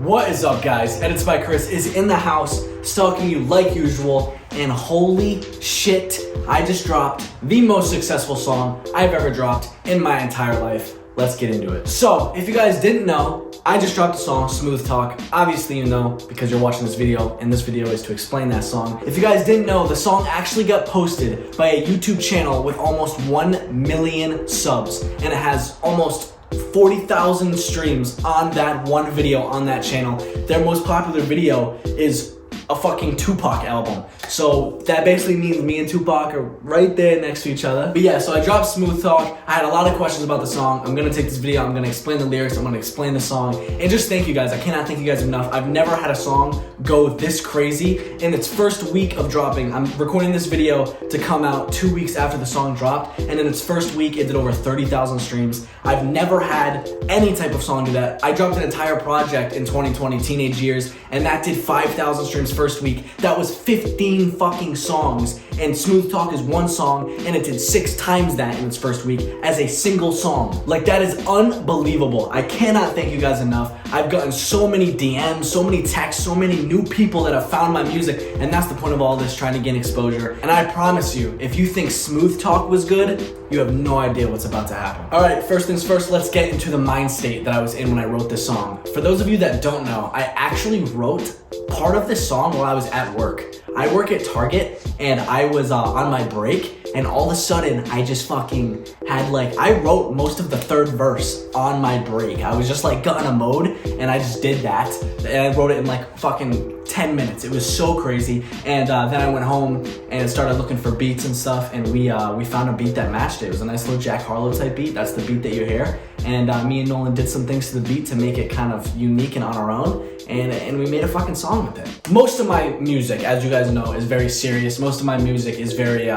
What is up, guys? Edits by Chris is in the house, stalking you like usual, and holy shit, I just dropped the most successful song I've ever dropped in my entire life. Let's get into it. So, if you guys didn't know, I just dropped a song, Smooth Talk. Obviously you know, because you're watching this video, and this video is to explain that song. If you guys didn't know, the song actually got posted by a YouTube channel with almost 1 million subs, and it has almost 40,000 streams on that one video on that channel. Their most popular video is a fucking Tupac album. So that basically means me and Tupac are right there next to each other. But yeah, so I dropped Smooth Talk. I had a lot of questions about the song. I'm gonna take this video, I'm gonna explain the lyrics, I'm gonna explain the song, and just thank you guys. I cannot thank you guys enough. I've never had a song go this crazy in its first week of dropping. I'm recording this video to come out 2 weeks after the song dropped, and in its first week, it did over 30,000 streams. I've never had any type of song do that. I dropped an entire project in 2020, Teenage Years, and that did 5,000 streams first week. That was 15 fucking songs, and Smooth Talk is one song, and it did 6 times that in its first week as a single song. Like, that is unbelievable. I cannot thank you guys enough. I've gotten so many DMs, so many texts, so many new people that have found my music, and that's the point of all this, trying to gain exposure. And I promise you, if you think Smooth Talk was good, you have no idea what's about to happen. All right, first things first, let's get into the mind state that I was in when I wrote this song. For those of you that don't know, I actually wrote part of this song while I was at work. I work at Target, and I was on my break, and all of a sudden, I just fucking had I wrote most of the third verse on my break. I was just got in a mode, and I just did that, and I wrote it in fucking 10 minutes. It was so crazy. And then I went home and started looking for beats and stuff, and we found a beat that matched it. It was a nice little Jack Harlow type beat. That's the beat that you hear. And me and Nolan did some things to the beat to make it kind of unique and on our own, and we made a fucking song with it. Most of my music, as you guys know, is very serious. Most of my music is very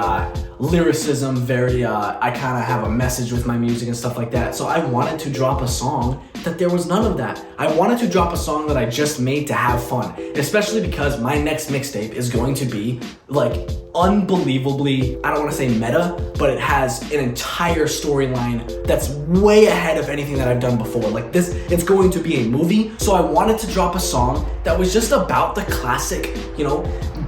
lyricism, very I kind of have a message with my music and stuff like that. So I wanted to drop a song that there was none of that. I wanted to drop a song that I just made to have fun, especially because my next mixtape is going to be unbelievably, I don't want to say meta, but it has an entire storyline that's way ahead of anything that I've done before. It's going to be a movie. So I wanted to drop a song that was just about the classic,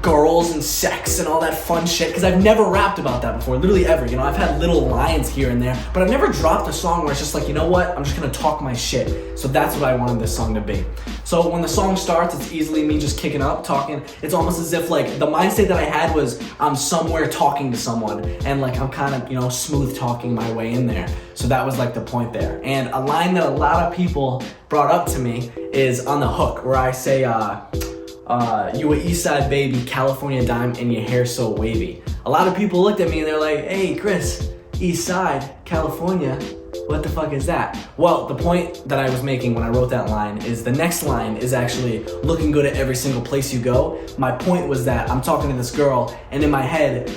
girls and sex and all that fun shit, because I've never rapped about that before, literally ever. I've had little lines here and there, but I've never dropped a song where it's just you know what, I'm just gonna talk my shit. So that's what I wanted this song to be. So when the song starts, it's easily me just kicking up, talking. It's almost as if the mindset that I had was I'm somewhere talking to someone, and I'm kind of, smooth talking my way in there. So that was the point there. And a line that a lot of people brought up to me is on the hook, where I say, you a East Side baby, California dime, and your hair so wavy. A lot of people looked at me and they're like, hey, Chris, East Side, California, what the fuck is that? Well, the point that I was making when I wrote that line is the next line is actually looking good at every single place you go. My point was that I'm talking to this girl, and in my head,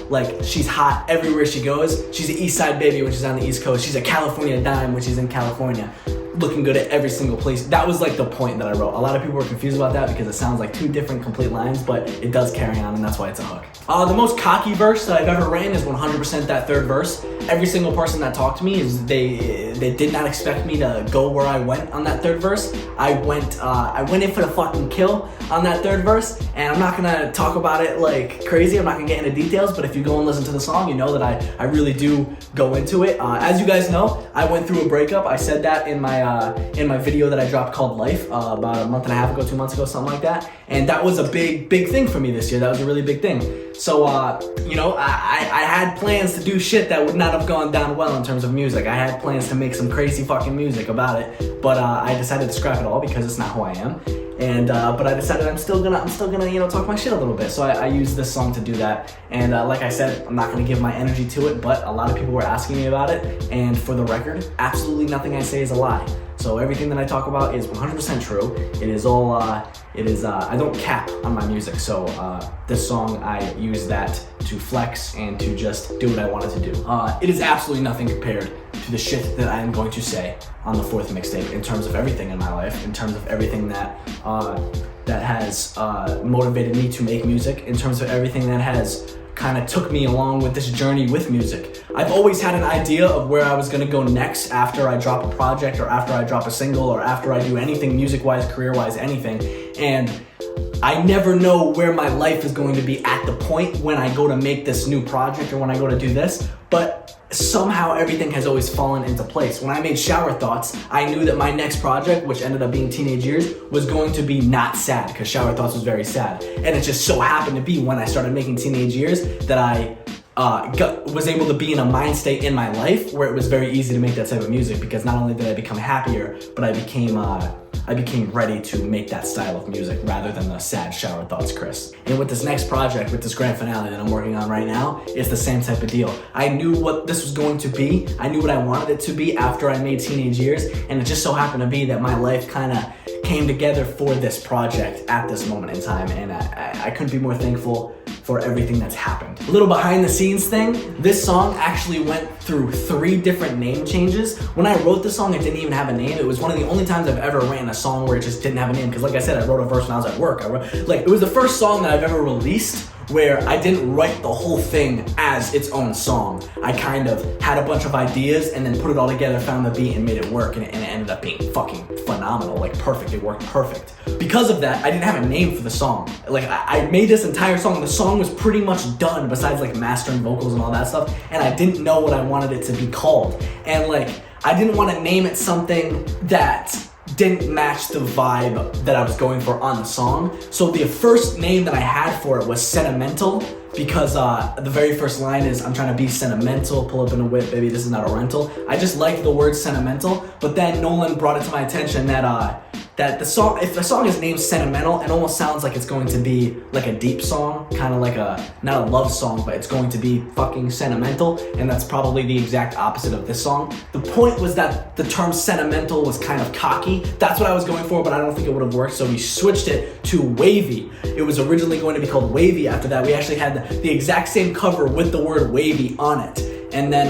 she's hot everywhere she goes. She's an East Side baby when she's on the East Coast. She's a California dime when she's in California. Looking good at every single place. That was the point that I wrote. A lot of people were confused about that because it sounds like 2 different complete lines, but it does carry on, and that's why it's a hook. The most cocky verse that I've ever written is 100% that third verse. Every single person that talked to me they did not expect me to go where I went on that third verse. I went in for the fucking kill on that third verse, and I'm not gonna talk about it crazy. I'm not gonna get into details, but if you go and listen to the song, you know that I really do go into it. As you guys know, I went through a breakup. I said that in my video that I dropped called Life about a month and a half ago, 2 months ago, something like that. And that was a big thing for me this year. That was a really big thing. So, I had plans to do shit that would not have gone down well in terms of music. I had plans to make some crazy fucking music about it, but I decided to scrap it all because it's not who I am. And but I decided I'm still gonna talk my shit a little bit. So I used this song to do that. And like I said, I'm not gonna give my energy to it, but a lot of people were asking me about it. And for the record, absolutely nothing I say is a lie. So everything that I talk about is 100% true. It is all, I don't cap on my music. So this song, I use that to flex and to just do what I wanted to do. It is absolutely nothing compared to the shit that I am going to say on the 4th mixtape in terms of everything in my life, in terms of everything that has motivated me to make music, in terms of everything that has kind of took me along with this journey with music. I've always had an idea of where I was gonna go next after I drop a project or after I drop a single or after I do anything music-wise, career-wise, anything. And I never know where my life is going to be at the point when I go to make this new project or when I go to do this, but somehow everything has always fallen into place. When I made Shower Thoughts, I knew that my next project, which ended up being Teenage Years, was going to be not sad, because Shower Thoughts was very sad. And it just so happened to be when I started making Teenage Years that I was able to be in a mind state in my life where it was very easy to make that type of music, because not only did I become happier, but I became ready to make that style of music rather than the sad Shower Thoughts Chris. And with this next project, with this grand finale that I'm working on right now, it's the same type of deal. I knew what this was going to be. I knew what I wanted it to be after I made Teenage Years, and it just so happened to be that my life kind of came together for this project at this moment in time, and I couldn't be more thankful for everything that's happened. A little behind the scenes thing, this song actually went through 3 different name changes. When I wrote this song, it didn't even have a name. It was one of the only times I've ever written a song where it just didn't have a name, because like I said, I wrote a verse when I was at work. It was the first song that I've ever released where I didn't write the whole thing as its own song. I kind of had a bunch of ideas and then put it all together, found the beat, and made it work, and it ended up being fucking phenomenal, like perfect. It worked perfect. Because of that, I didn't have a name for the song. Like, I made this entire song. The song was pretty much done, besides like mastering vocals and all that stuff, and I didn't know what I wanted it to be called. And like, I didn't want to name it something that didn't match the vibe that I was going for on the song. So the first name that I had for it was Sentimental, because the very first line is, I'm trying to be sentimental, pull up in a whip, baby, this is not a rental. I just liked the word sentimental, but then Nolan brought it to my attention that the song, if the song is named Sentimental, it almost sounds like it's going to be like a deep song, kind of like not a love song, but it's going to be fucking sentimental, and that's probably the exact opposite of this song. The point was that the term sentimental was kind of cocky. That's what I was going for, but I don't think it would have worked, so we switched it to Wavy. It was originally going to be called Wavy. After that, we actually had the exact same cover with the word Wavy on it. And then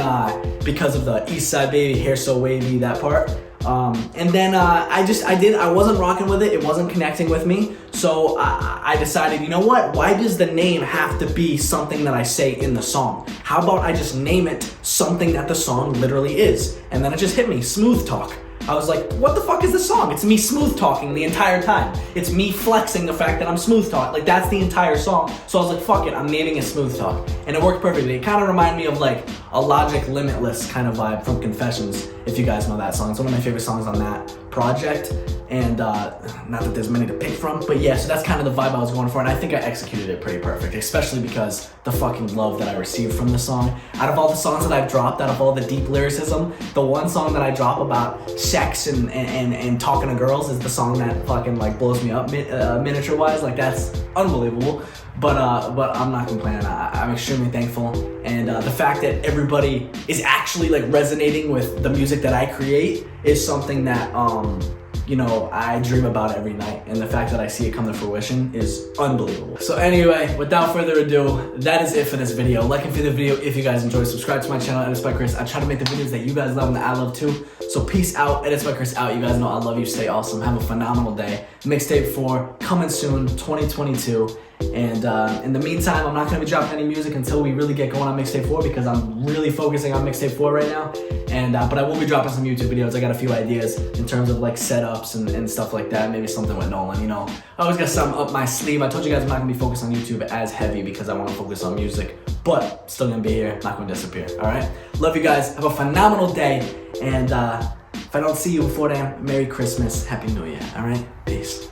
because of the East Side Baby, hair so wavy, that part, and then I wasn't rocking with it. It wasn't connecting with me. So I decided, you know what? Why does the name have to be something that I say in the song? How about I just name it something that the song literally is? And then it just hit me, Smooth Talk. I was like, what the fuck is this song? It's me smooth talking the entire time. It's me flexing the fact that I'm smooth talk. Like, that's the entire song. So I was like, fuck it, I'm naming it Smooth Talk. And it worked perfectly. It kind of reminded me of like a Logic Limitless kind of vibe from Confessions, if you guys know that song. It's one of my favorite songs on that project. And not that there's many to pick from, but yeah, so that's kind of the vibe I was going for, and I think I executed it pretty perfect, especially because the fucking love that I received from the song. Out of all the songs that I've dropped, out of all the deep lyricism, the one song that I drop about sex and talking to girls is the song that fucking like blows me up miniature wise. Like, that's unbelievable. But I'm not complaining. I'm extremely thankful, and the fact that everybody is actually like resonating with the music that I create is something that you know, I dream about every night, and the fact that I see it come to fruition is unbelievable. So anyway, without further ado, that is it for this video. Like and feel the video if you guys enjoyed. Subscribe to my channel, Edits by Chris. I try to make the videos that you guys love and that I love too. So peace out, Edits by Chris out. You guys know I love you. Stay awesome. Have a phenomenal day. Mixtape 4 coming soon, 2022. And in the meantime, I'm not going to be dropping any music until we really get going on Mixtape 4, because I'm really focusing on Mixtape 4 right now. And but I will be dropping some YouTube videos. I got a few ideas in terms of like setups and stuff like that. Maybe something with Nolan, you know. I always got something up my sleeve. I told you guys I'm not going to be focused on YouTube as heavy because I want to focus on music. But still going to be here, not going to disappear, all right? Love you guys. Have a phenomenal day. And if I don't see you before then, Merry Christmas, Happy New Year, all right? Peace.